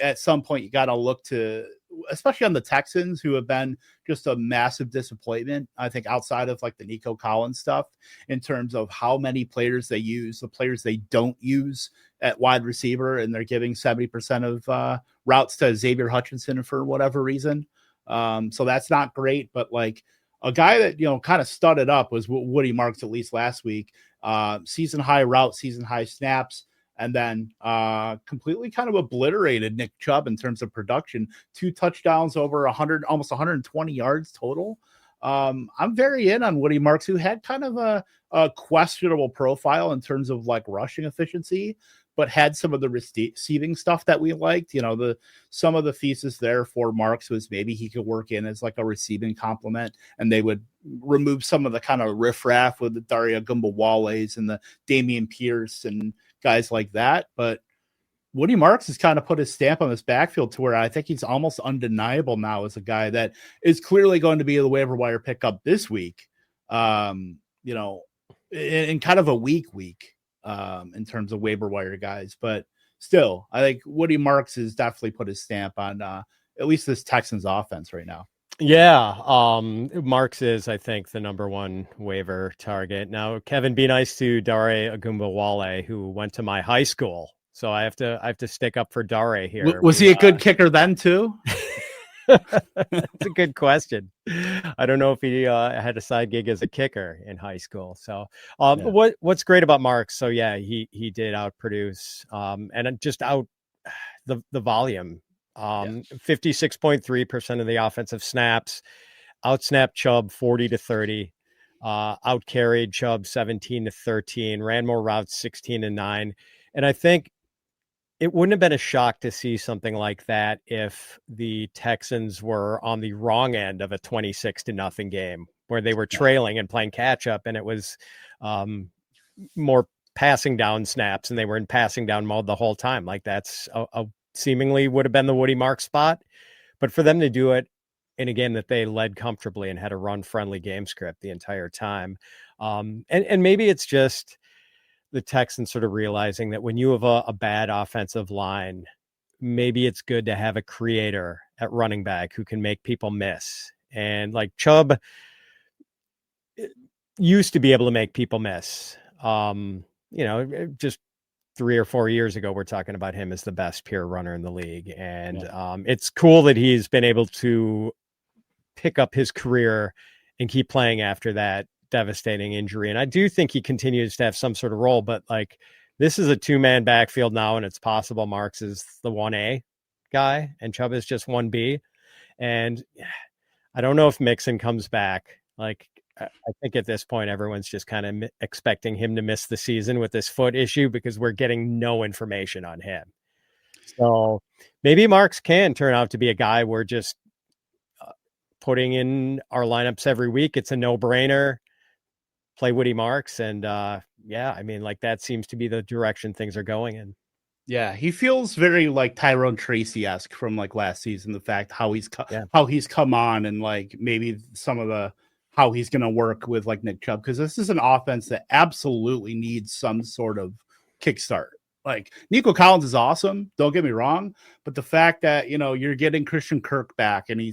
at some point you got to look to, especially on the Texans, who have been just a massive disappointment. I think outside of like the Nico Collins stuff, in terms of how many players they use, the players they don't use at wide receiver, and they're giving 70% of routes to Xavier Hutchinson for whatever reason. So that's not great. But like a guy that kind of studded up was Woody Marks, at least last week. Season high route, season high snaps. And then completely kind of obliterated Nick Chubb in terms of production. 2 touchdowns, over 100, almost 120 yards total. I'm very in on Woody Marks, who had kind of a questionable profile in terms of like rushing efficiency, but had some of the receiving stuff that we liked. Some of the thesis there for Marks was maybe he could work in as like a receiving complement, and they would remove some of the kind of riffraff with the Daria Gumbawales and the Damian Pierce and guys like that. But Woody Marks has kind of put his stamp on this backfield to where I think he's almost undeniable now as a guy that is clearly going to be the waiver wire pickup this week. In kind of a weak week in terms of waiver wire guys. But still, I think Woody Marks has definitely put his stamp on at least this Texans offense right now.
Yeah, Marks is, I think, the number one waiver target. Now, Kevin, be nice to Dare Agumbawale, who went to my high school. So I have to stick up for Dare here.
Was he a good kicker then too?
That's a good question. I don't know if he had a side gig as a kicker in high school. So what's great about Marks? So yeah, he did outproduce and just out the volume. 56.3% of the offensive snaps, outsnapped Chubb 40-30, outcarried Chubb 17-13, ran more routes 16-9. And I think it wouldn't have been a shock to see something like that if the Texans were on the wrong end of a 26-0 game where they were trailing and playing catch up, and it was more passing down snaps and they were in passing down mode the whole time. Like that's a seemingly would have been the Woody Marks spot, but for them to do it in a game that they led comfortably and had a run friendly game script the entire time. And maybe it's just the Texans sort of realizing that when you have a bad offensive line, maybe it's good to have a creator at running back who can make people miss. And like Chubb used to be able to make people miss, just 3 or 4 years ago, we're talking about him as the best pure runner in the league. And it's cool that he's been able to pick up his career and keep playing after that devastating injury. And I do think he continues to have some sort of role, but like this is a 2-man backfield now, and it's possible Marks is the 1A guy and Chubb is just 1B. And I don't know if Mixon comes back. Like, I think at this point, everyone's just kind of expecting him to miss the season with this foot issue because we're getting no information on him. So maybe Marks can turn out to be a guy we're just putting in our lineups every week. It's a no-brainer. Play Woody Marks. And like that seems to be the direction things are going in.
Yeah, he feels very like Tyrone Tracy-esque from like last season. The fact how he's come on, and like maybe some of the how he's going to work with like Nick Chubb, because this is an offense that absolutely needs some sort of kickstart. Like Nico Collins is awesome, don't get me wrong, but the fact that you're getting Christian Kirk back and he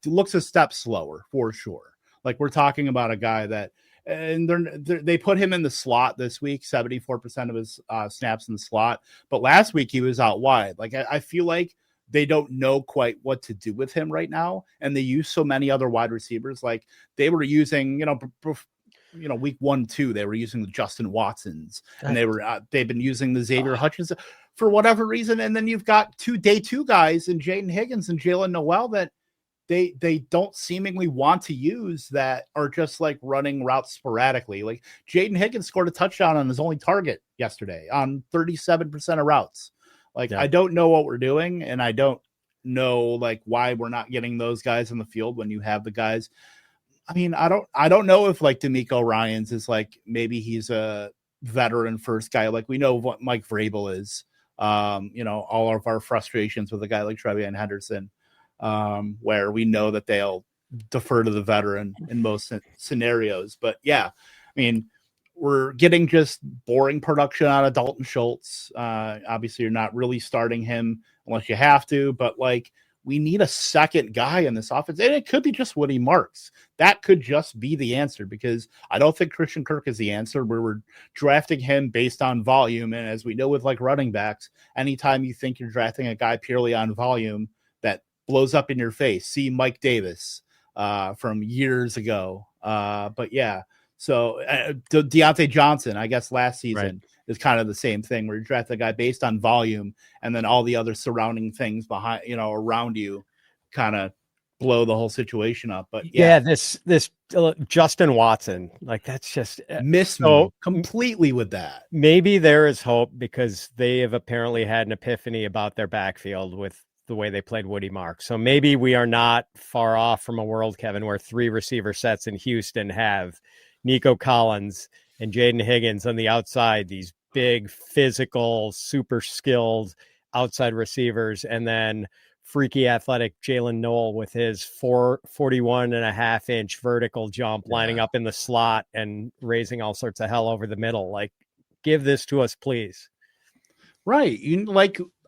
looks a step slower for sure. Like we're talking about a guy that, and they put him in the slot this week, 74% of his snaps in the slot, but last week he was out wide. Like I feel like they don't know quite what to do with him right now. And they use so many other wide receivers. Like they were using, week 1, 2, they were using the Justin Watsons, and they've been using the Xavier Hutchinson for whatever reason. And then you've got day two guys in Jaden Higgins and Jalen Noel that they don't seemingly want to use, that are just like running routes sporadically. Like Jaden Higgins scored a touchdown on his only target yesterday on 37% of routes. Like, I don't know what we're doing, and I don't know like why we're not getting those guys in the field when you have the guys. I mean, I don't know if like D'Amico Ryans is like, maybe he's a veteran first guy. Like we know what Mike Vrabel is. all of our frustrations with a guy like Trevion Henderson, where we know that they'll defer to the veteran in most scenarios. But yeah, I mean, we're getting just boring production out of Dalton Schultz. Obviously, you're not really starting him unless you have to, but like, we need a second guy in this offense. And it could be just Woody Marks. That could just be the answer, because I don't think Christian Kirk is the answer. We're drafting him based on volume. And as we know with like running backs, anytime you think you're drafting a guy purely on volume, that blows up in your face. See Mike Davis from years ago. But yeah, so Deontay Johnson, I guess last season is kind of the same thing, where you draft a guy based on volume, and then all the other surrounding things behind, around you, kind of blow the whole situation up. But yeah,
this Justin Watson, like, that's just
miss me completely with that.
Maybe there is hope, because they have apparently had an epiphany about their backfield with the way they played Woody Marks. So maybe we are not far off from a world, Kevin, where 3 receiver sets in Houston have Nico Collins and Jaden Higgins on the outside, these big, physical, super skilled outside receivers, and then freaky athletic Jalen Noel with his 41.5-inch vertical jump, lining up in the slot and raising all sorts of hell over the middle. Like, give this to us, please.
Right.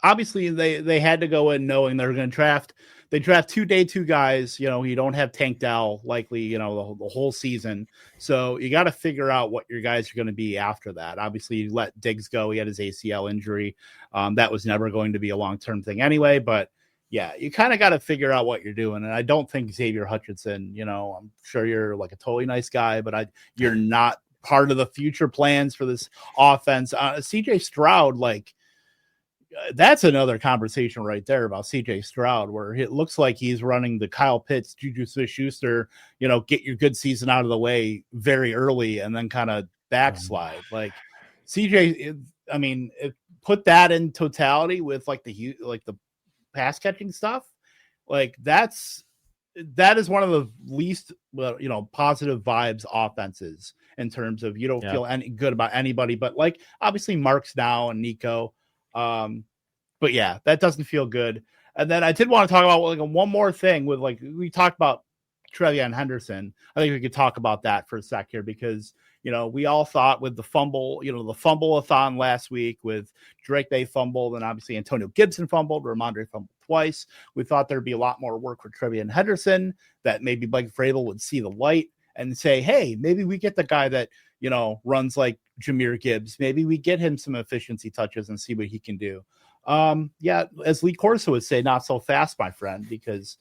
Obviously they had to go in knowing they're going to draft. They draft 2 day 2 guys. You don't have Tank Dell likely, the whole season. So you got to figure out what your guys are going to be after that. Obviously, you let Diggs go. He had his ACL injury. That was never going to be a long-term thing anyway. But yeah, you kind of got to figure out what you're doing. And I don't think Xavier Hutchinson, I'm sure you're like a totally nice guy, but you're not part of the future plans for this offense. CJ Stroud, that's another conversation right there about CJ Stroud, where it looks like he's running the Kyle Pitts, Juju Smith-Schuster, get your good season out of the way very early and then kind of backslide. Like CJ, put that in totality with the pass catching stuff. That is one of the least, positive vibes offenses in terms of, you don't feel any good about anybody, but obviously Mark's now and Nico. But yeah, that doesn't feel good. And then I did want to talk about one more thing with we talked about Trevion Henderson. I think we could talk about that for a sec here, because we all thought with the fumble, the fumble-a-thon last week with Drake May fumbled, and obviously Antonio Gibson fumbled, Ramondre fumbled twice. We thought there'd be a lot more work for Trevion Henderson, that maybe Mike Vrabel would see the light and say, hey, maybe we get the guy that runs like Jahmyr Gibbs. Maybe we get him some efficiency touches and see what he can do. As Lee Corso would say, not so fast, my friend, because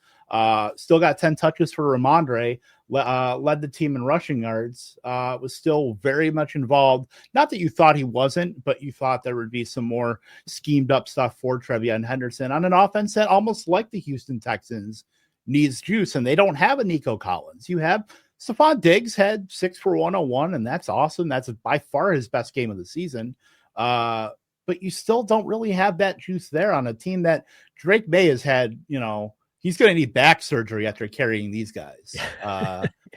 still got 10 touches for Ramondre, led the team in rushing yards, was still very much involved. Not that you thought he wasn't, but you thought there would be some more schemed up stuff for Trevion Henderson on an offense that, almost like the Houston Texans, needs juice, and they don't have a Nico Collins. You have Stephon Diggs had 6 for 101, and that's awesome. That's by far his best game of the season. But you still don't really have that juice there on a team that Drake May has had, he's going to need back surgery after carrying these guys.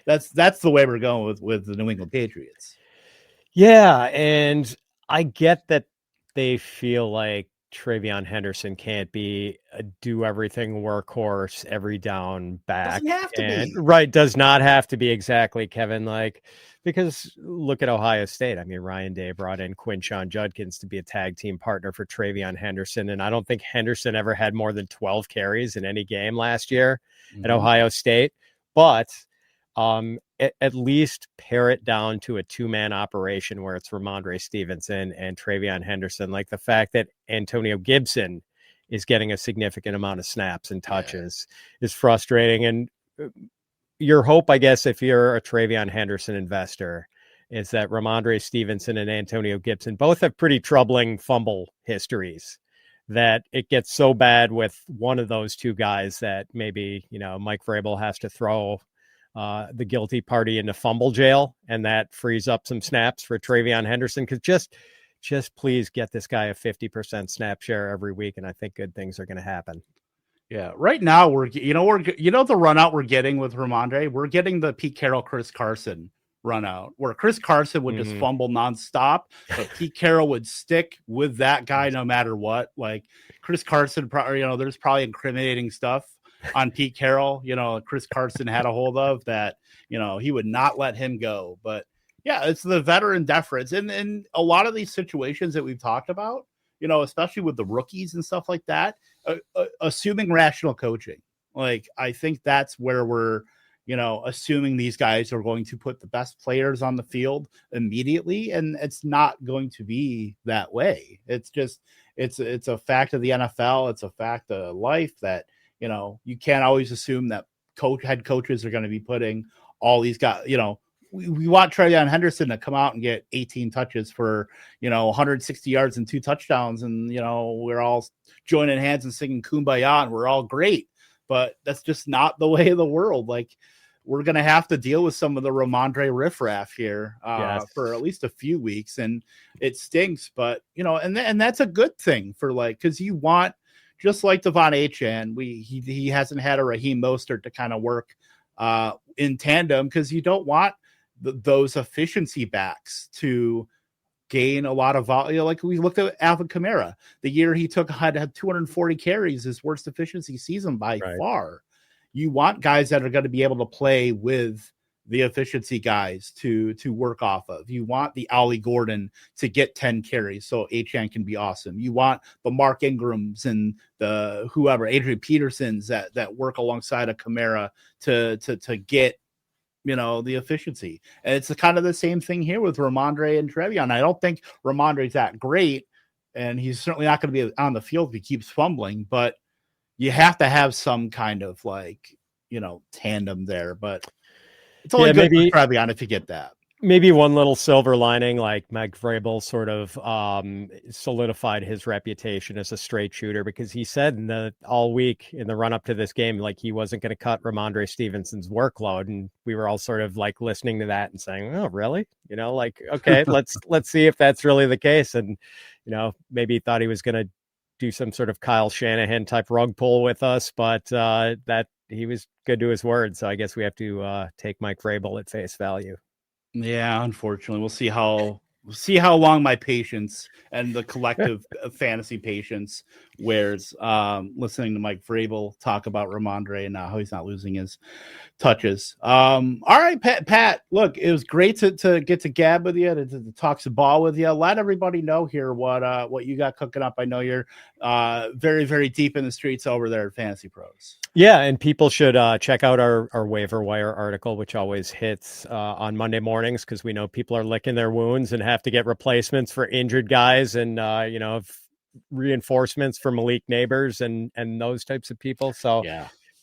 That's the way we're going with the New England Patriots.
Yeah, and I get that they feel like Trevion Henderson can't be a do-everything workhorse, every down back.
Doesn't have to be.
Right, does not have to be, exactly, Kevin. Because look at Ohio State. I mean, Ryan Day brought in Quinshon Judkins to be a tag team partner for Trevion Henderson, and I don't think Henderson ever had more than 12 carries in any game last year at Ohio State. But at least pare it down to a 2-man operation where it's Ramondre Stevenson and Trevion Henderson. Like, the fact that Antonio Gibson is getting a significant amount of snaps and touches is frustrating. And your hope, I guess, if you're a Trevion Henderson investor, is that Ramondre Stevenson and Antonio Gibson both have pretty troubling fumble histories, that it gets so bad with one of those two guys that maybe, Mike Vrabel has to throw the guilty party into fumble jail, and that frees up some snaps for Trevion Henderson. Because just please get this guy a 50% snap share every week, and I think good things are going to happen.
Yeah, right now we're the run out we're getting with Ramondre. We're getting the Pete Carroll, Chris Carson run out, where Chris Carson would just fumble nonstop, but Pete Carroll would stick with that guy no matter what. Like Chris Carson, there's probably incriminating stuff on Pete Carroll, Chris Carson had a hold of that, he would not let him go. But yeah, it's the veteran deference. And in a lot of these situations that we've talked about, especially with the rookies and stuff like that, assuming rational coaching. Like, I think that's where we're, assuming these guys are going to put the best players on the field immediately. And it's not going to be that way. It's just, it's a fact of the NFL. It's a fact of life that, you can't always assume that head coaches are going to be putting all these guys, we want TreVeyon Henderson to come out and get 18 touches for, 160 yards and 2 touchdowns. And, we're all joining hands and singing Kumbaya and we're all great. But that's just not the way of the world. Like, we're going to have to deal with some of the Ramondre riffraff here for at least a few weeks. And it stinks, but, and that's a good thing for because you want, just like Devon Achane, he hasn't had a Raheem Mostert to kind of work in tandem, because you don't want those efficiency backs to gain a lot of volume. Like we looked at Alvin Kamara, the year he had 240 carries, his worst efficiency season by far. You want guys that are going to be able to play with the efficiency guys to work off of. You want the Ollie Gordon to get 10 carries so Achane can be awesome. You want the Mark Ingrams and the whoever, Adrian Petersons that work alongside a Kamara to get the efficiency. And it's kind of the same thing here with Ramondre and TreVeyon. I don't think Ramondre's that great, and he's certainly not going to be on the field if he keeps fumbling, but you have to have some kind of tandem there. But it's only good for TreVeyon if you get that.
Maybe one little silver lining, like Mike Vrabel sort of solidified his reputation as a straight shooter, because he said all week in the run up to this game, like he wasn't going to cut Ramondre Stevenson's workload. And we were all sort of like listening to that and saying, oh, really? Okay, let's see if that's really the case. And, maybe he thought he was going to do some sort of Kyle Shanahan type rug pull with us, but that he was good to his word. So I guess we have to take Mike Vrabel at face value.
Yeah, unfortunately, we'll see how long my patience and the collective fantasy patience wears. Listening to Mike Vrabel talk about Ramondre and how he's not losing his touches. All right, Pat. Look, it was great to get to gab with you, to talk some ball with you. Let everybody know here what you got cooking up. I know you're very, very deep in the streets over there at Fantasy Pros.
Yeah, and people should check out our waiver wire article, which always hits on Monday mornings, because we know people are licking their wounds and have to get replacements for injured guys and, reinforcements for Malik Neighbors and those types of people. So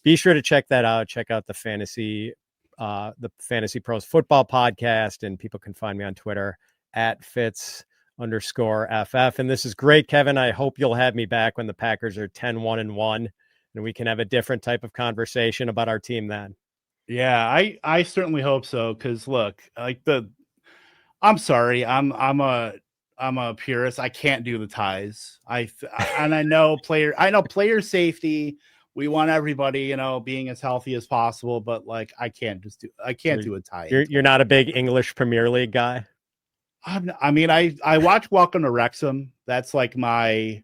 be sure to check that out. Check out the Fantasy Pros Football Podcast, and people can find me on Twitter at Fitz_FF. And this is great, Kevin. I hope you'll have me back when the Packers are 10-1-1. And we can have a different type of conversation about our team then.
Yeah, I certainly hope so. Because look, I'm sorry, I'm a purist. I can't do the ties. I know player safety. We want everybody, being as healthy as possible. But I can't do a tie.
You're not a big English Premier League guy.
I watch Welcome to Wrexham. That's my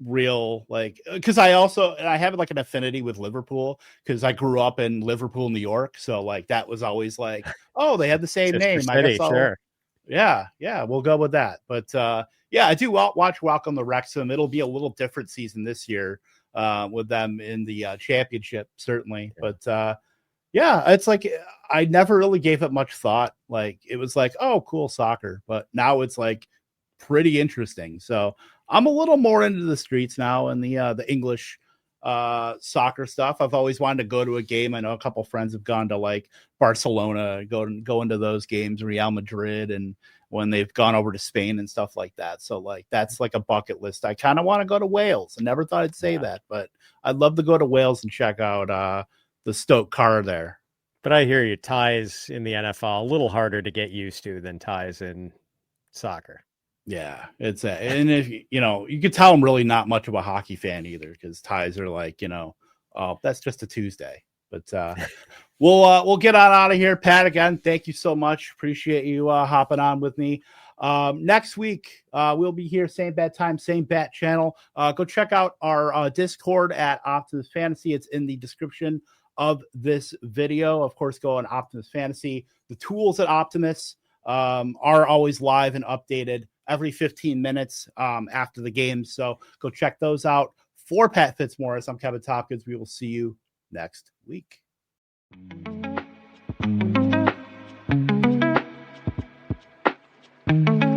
real because I have an affinity with Liverpool, because I grew up in Liverpool, New York, so that was always oh, they had the same name.
City, I guess sure.
Yeah, we'll go with that. But I do watch Welcome to Wrexham. It'll be a little different season this year with them in the championship, certainly. But it's I never really gave it much thought. It was oh, cool soccer, but now it's pretty interesting. So I'm a little more into the streets now and the English soccer stuff. I've always wanted to go to a game. I know a couple friends have gone to Barcelona, go into those games, Real Madrid, and when they've gone over to Spain and stuff like that. So that's a bucket list. I kind of want to go to Wales. I never thought I'd say that, but I'd love to go to Wales and check out the Stoke car there.
But I hear you, ties in the NFL a little harder to get used to than ties in soccer.
Yeah, it's and if you could tell I'm really not much of a hockey fan either, because ties are oh, that's just a Tuesday. But we'll get on out of here. Pat, again, thank you so much. Appreciate you hopping on with me. Next week, we'll be here, same bat time, same bat channel. Go check out our Discord at Optimus Fantasy. It's in the description of this video. Of course, go on Optimus Fantasy. The tools at Optimus are always live and updated every 15 minutes after the game. So go check those out. For Pat Fitzmaurice, I'm Kevin Tompkins. We will see you next week.
Thank you.